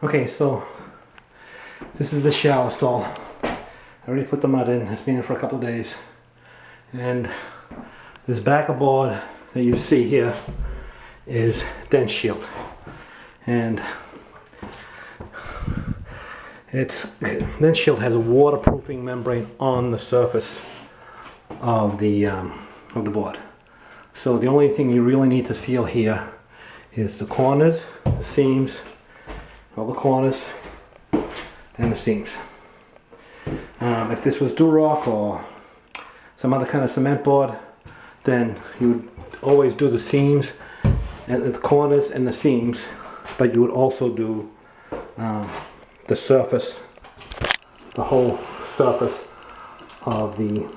Okay, so this is the shower stall. I already put the mud in. It's been in for a couple of days. And this backer board that you see here is Densshield. And Densshield has a waterproofing membrane on the surface of the board. So the only thing you really need to seal here is the corners, the seams, all the corners, and the seams. If this was Durock or some other kind of cement board, then you would always do the seams and the corners and the seams, but you would also do the surface, the whole surface of the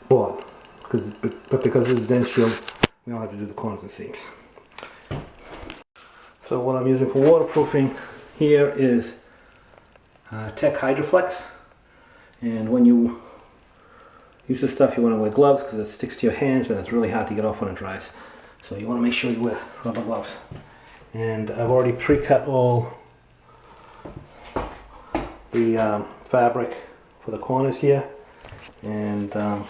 board. But because this is Densshield, we don't have to do the corners and seams. So what I'm using for waterproofing here is Tec Hydraflex. And when you use this stuff, you want to wear gloves because it sticks to your hands and it's really hard to get off when it dries. So you want to make sure you wear rubber gloves. And I've already pre-cut all the fabric for the corners here. And let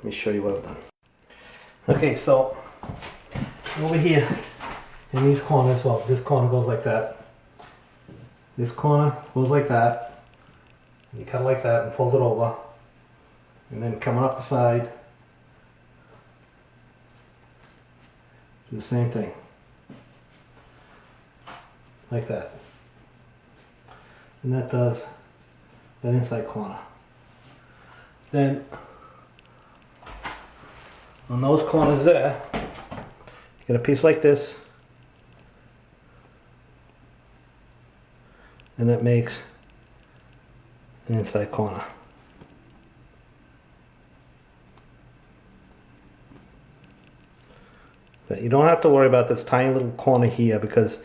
me show you what I've done. Okay, so over here in these corners, well, this corner goes like that. This corner goes like that. You cut it like that and fold it over. And then coming up the side, do the same thing. Like that. And that does that inside corner. Then on those corners there, you get a piece like this, and that makes an inside corner. But you don't have to worry about this tiny little corner here because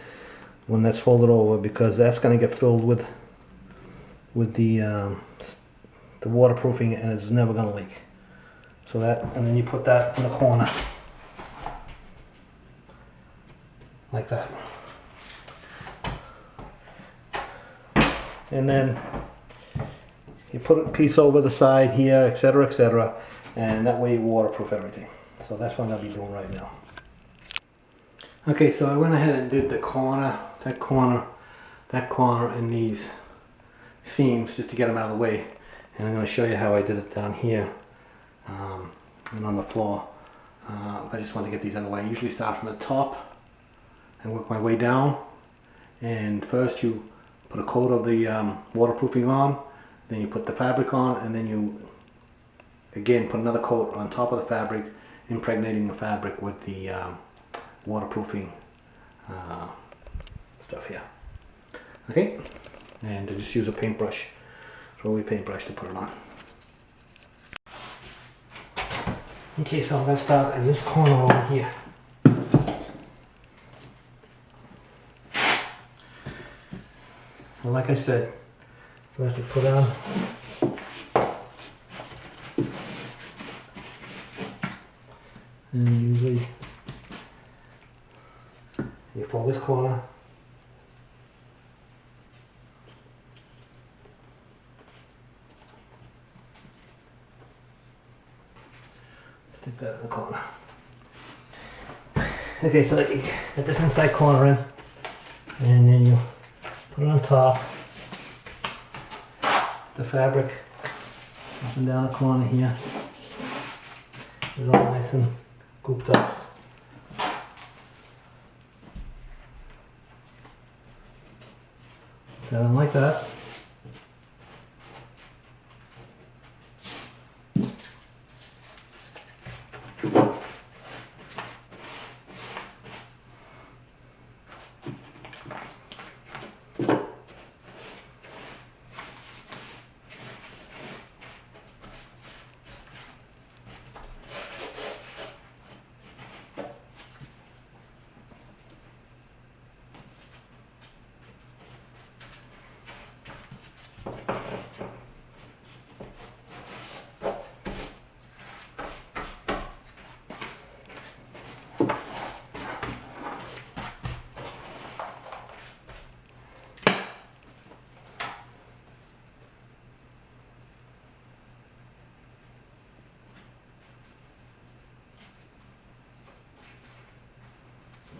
when that's folded over, because that's going to get filled with the waterproofing and it's never going to leak. So that, and then you put that in the corner like that. And then you put a piece over the side here, etc., and that way you waterproof everything. So that's what I'm going to be doing right now. Okay, so I went ahead and did the corner, that corner, and these seams just to get them out of the way. And I'm going to show you how I did it down here and on the floor. I just want to get these out of the way. I usually start from the top and work my way down. And first you put a coat of the waterproofing on, then you put the fabric on, and then you again put another coat on top of the fabric, impregnating the fabric with the waterproofing stuff here. Okay, and just use a paintbrush, throw-away paintbrush to put it on. Okay, so I'm going to start in this corner over here. So like I said, first you put on and usually you fold this corner, stick that in the corner. Okay, so you get this inside corner in, and then you put it on top, the fabric up and down the corner here, get it all nice and gooped up. Set it like that.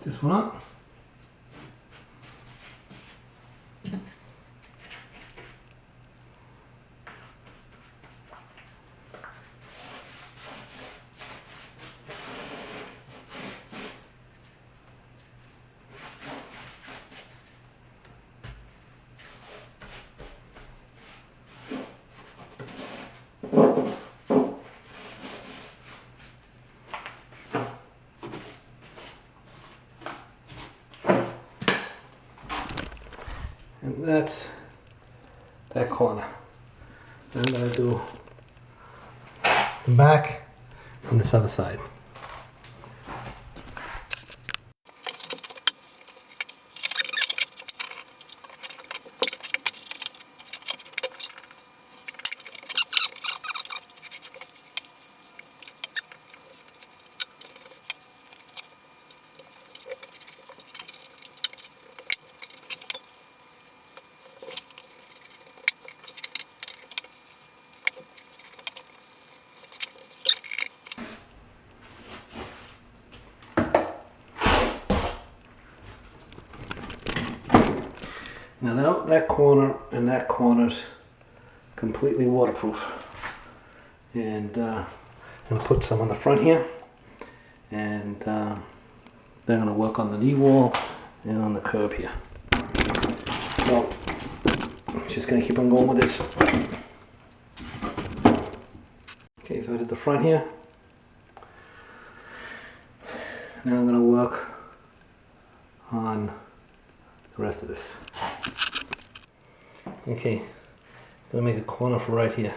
this one up. And that's that corner. Then I'm going to do the back on this other side. Now that corner and that corner's completely waterproof. And I'm going to put some on the front here. And they're going to work on the knee wall and on the curb here. So, just going to keep on going with this. Okay, so I did the front here. Now I'm going to work on the rest of this. Okay, I'm going to make a corner for right here.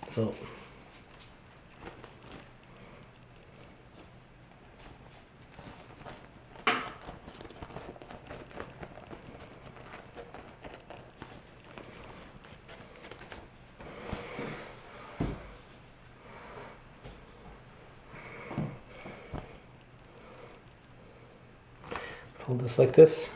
So, fold this like this.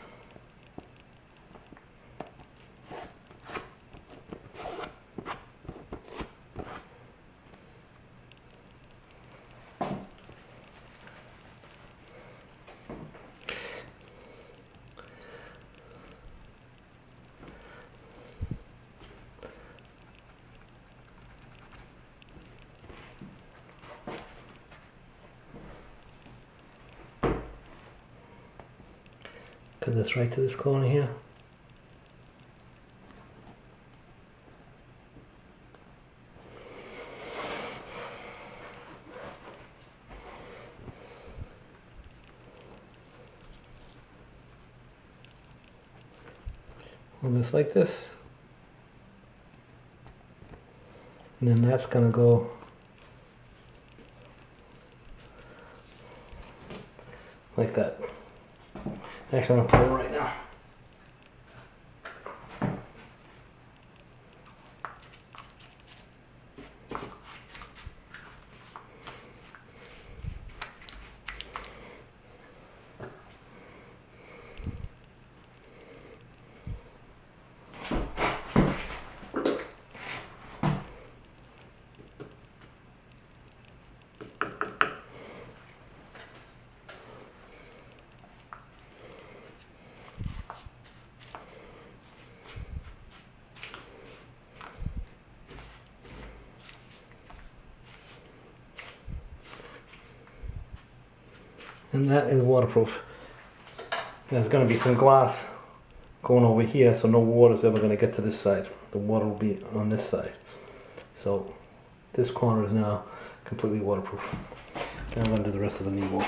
Cut this right to this corner here. Hold this like this. And then that's going to go like that. Actually, I'm going to put it right now. And that is waterproof. There's going to be some glass going over here, so no water is ever going to get to this side. The water will be on this side. So this corner is now completely waterproof. Now I'm going to do the rest of the knee wall.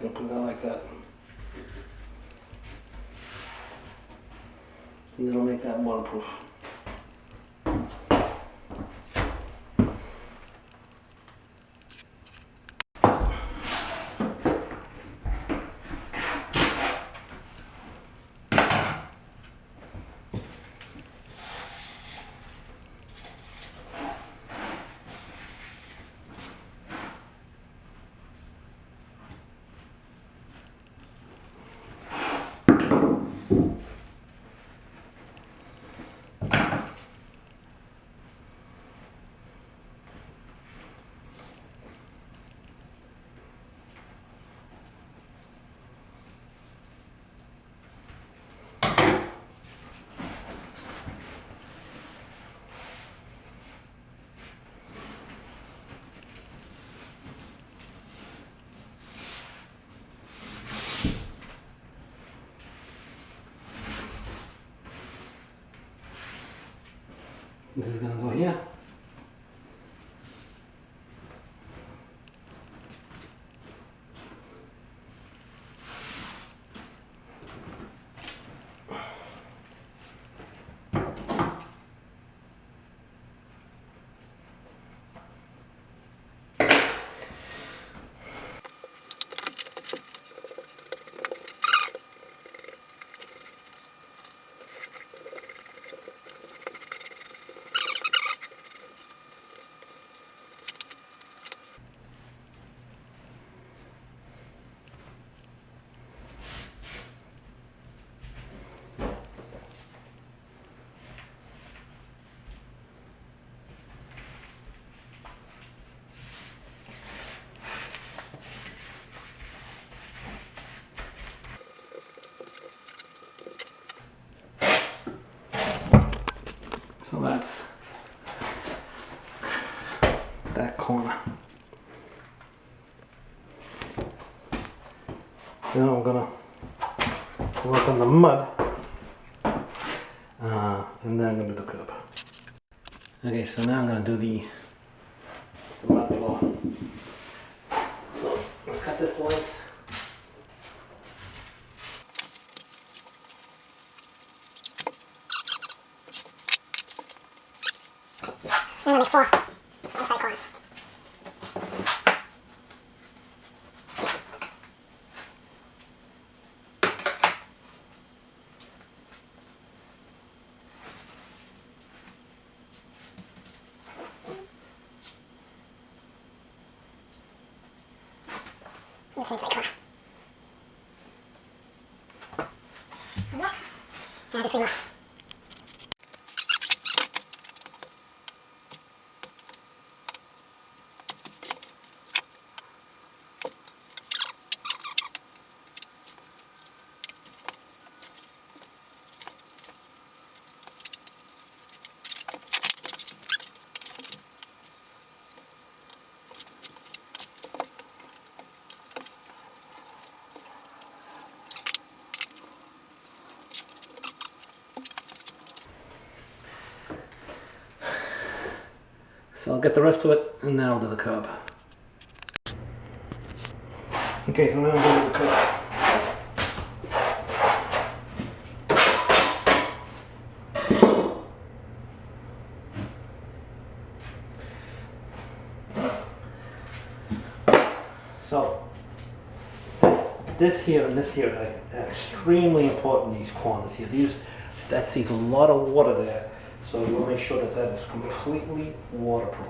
Gonna put that like that. And it'll make that waterproof. This is gonna go here. So that's that corner. Now I'm gonna work on the mud, and then I'm gonna do the curb. Okay, so now I'm gonna do the mud floor. So I'm gonna cut this length. I'm gonna make 4 outside corners. This inside corner. Now do 3 more. So I'll get the rest of it and then I'll do the curb. Okay, so now I'm going to do the curb. So this here and this here are extremely important, these corners here. That sees a lot of water there, so you want to make sure that that is completely waterproof.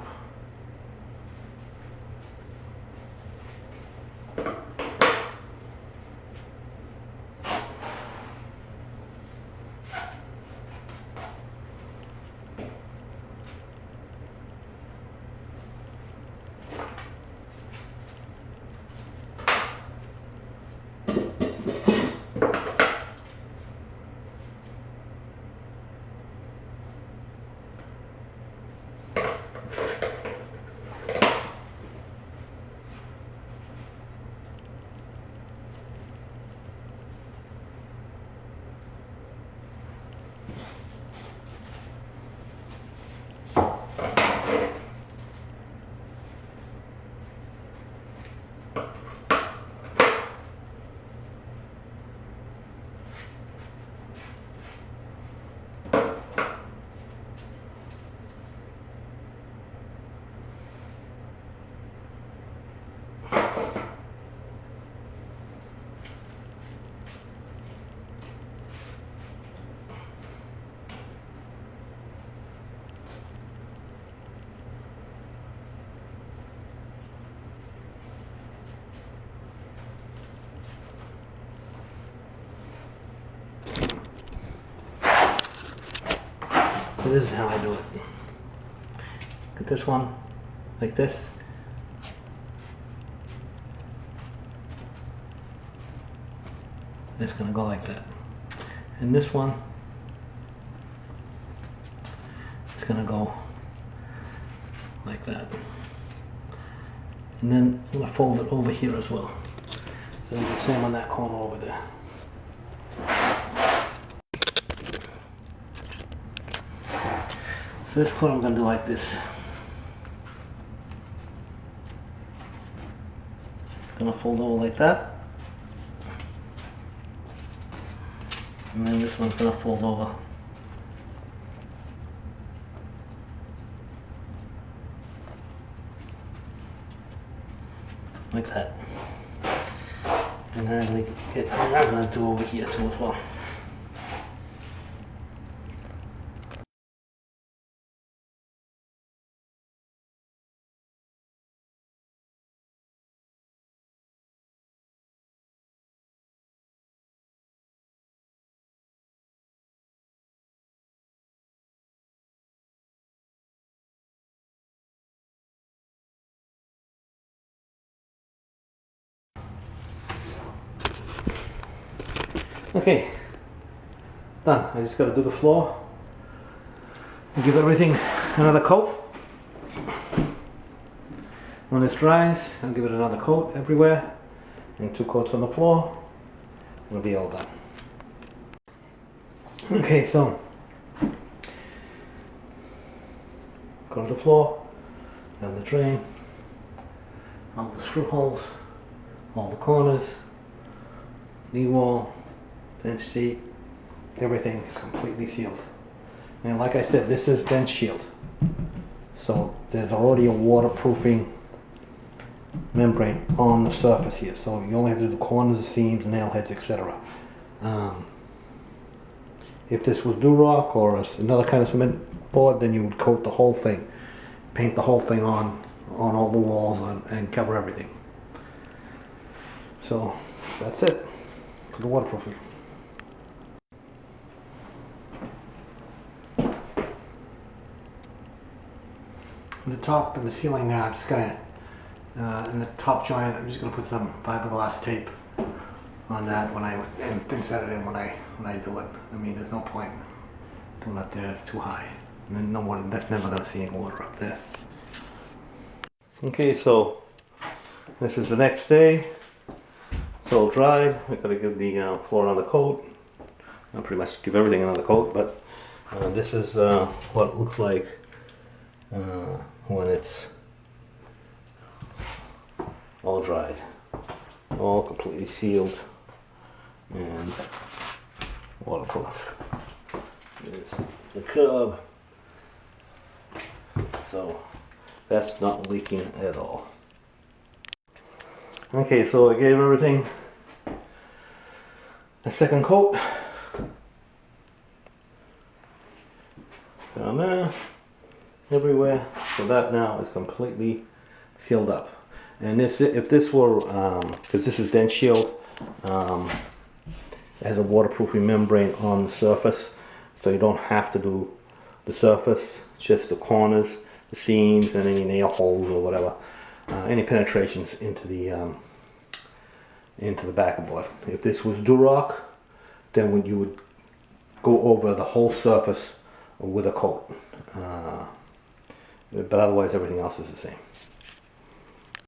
So this is how I do it. Get this one like this. It's gonna go like that. And this one, it's gonna go like that. And then I'm gonna fold it over here as well. So it'll be the same on that corner over there. So this corner I'm gonna do like this. Gonna fold over like that. And then this one's gonna fold over like that. And then I'm gonna do over here too as well. Okay, done. I just got to do the floor and give everything another coat. When this dries, I'll give it another coat everywhere and 2 coats on the floor. It'll be all done. Okay, so go to the floor, down the drain, all the screw holes, all the corners, knee wall, bench seat, everything is completely sealed. And like I said, this is Densshield. So there's already a waterproofing membrane on the surface here. So you only have to do the corners, the seams, nail heads, etc. If this was Durock or another kind of cement board, then you would coat the whole thing, paint the whole thing on all the walls and cover everything. So that's it for the waterproofing. The top and the ceiling now, I'm just gonna, in the top joint, I'm just gonna put some fiberglass tape on that and set it in when I do it. I mean, there's no point doing it there, it's too high. And then no one, that's never gonna see any water up there. Okay, so this is the next day. It's all dried. I gotta give the floor another coat. I'll pretty much give everything another coat, but this is what it looks like when it's all dried, all completely sealed and waterproof. There's the curb, so that's not leaking at all. Okay, so I gave everything a second coat down there, everywhere, so that now is completely sealed up. And this, if this were, because this is Densshield, it has a waterproofing membrane on the surface, so you don't have to do the surface, just the corners, the seams, and any nail holes or whatever, any penetrations into the back of the board. If this was Durock, then when you would go over the whole surface with a coat. But otherwise everything else is the same.